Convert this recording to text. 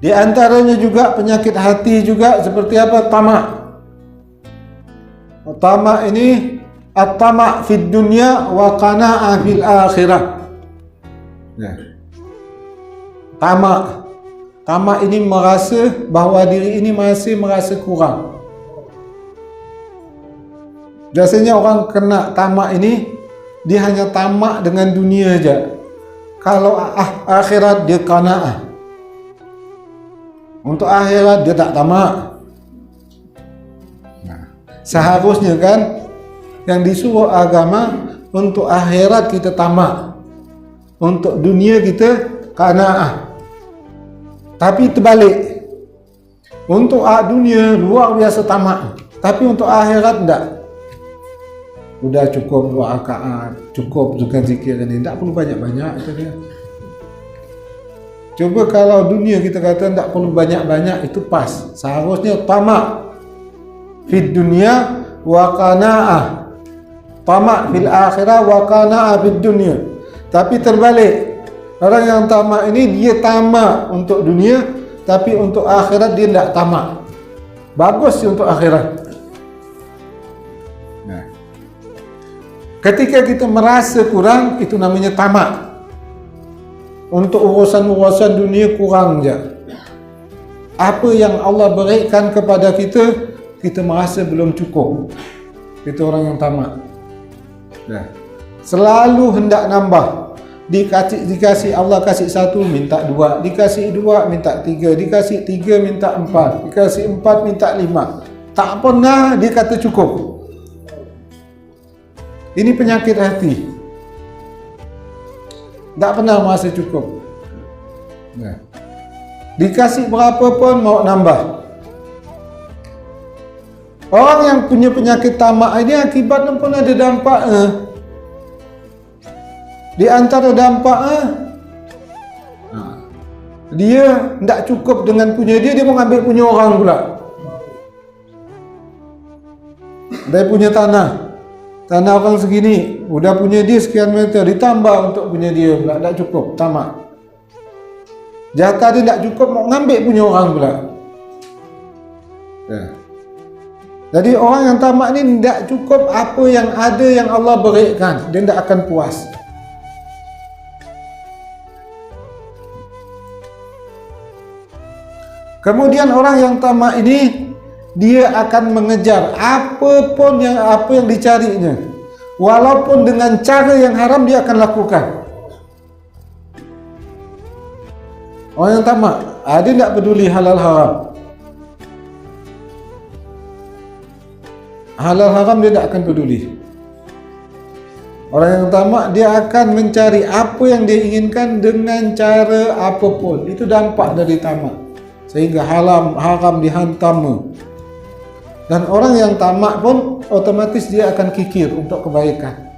Di antaranya juga penyakit hati juga seperti apa? Tamak. Tamak ini at-tamak fid dunya wa qana'ah fil akhirah. Ya. Tamak. Tamak ini merasa bahawa diri ini masih merasa kurang. Biasanya orang kena tamak ini, dia hanya tamak dengan dunia saja. Kalau akhirat dia qanaah. Untuk akhirat dia tak tamak. Nah, seharusnya kan yang disuruh agama untuk akhirat kita tamak, untuk dunia kita qanaah. Tapi terbalik, untuk dunia luar biasa tamak, tapi untuk akhirat tidak. Sudah cukup 2 rakaat, cukup juga zikir ini, tidak perlu banyak-banyak. Coba kalau dunia kita kata tidak perlu banyak-banyak, itu pas. Seharusnya tamak fid dunya wa qanaah, tamak fil akhirah wa qanaah fid dunya. Tapi terbalik, orang yang tamak ini dia tamak untuk dunia, tapi untuk akhirat dia tidak tamak. Bagus sih untuk akhirat. Nah, ketika kita merasa kurang, itu namanya tamak. Untuk urusan-urusan dunia kurang je. Apa yang Allah berikan kepada kita, kita merasa belum cukup. Itu orang yang tamak. Nah, selalu hendak nambah. Dikasih Allah kasih 1 minta 2, dikasih 2 minta 3, dikasih 3 minta 4, dikasih 4 minta 5. Tak pernah dia kata cukup. Ini penyakit hati. Tak pernah merasa cukup. Nah, dikasih berapa pun mau nambah. Orang yang punya penyakit tamak ini akibatnya pun ada dampaknya. Di antara dampaknya, dia tidak cukup dengan punya dia mau ambil punya orang pula. Dia punya tanah orang segini, udah punya dia sekian meter, ditambah untuk punya dia pula, tak cukup, tamak. Jatah dia tak cukup, mau ngambil punya orang pula. Ya. Jadi orang yang tamak ni tidak cukup apa yang ada yang Allah berikan, dia tidak akan puas. Kemudian orang yang tamak ini, dia akan mengejar apa yang dicarinya, walaupun dengan cara yang haram dia akan lakukan. Orang yang tamak, dia tidak peduli halal haram. Halal haram dia tidak akan peduli. Orang yang tamak, dia akan mencari apa yang dia inginkan dengan cara apapun. Itu dampak dari tamak, sehingga haram dihantam. Dan orang yang tamak pun otomatis dia akan kikir untuk kebaikan.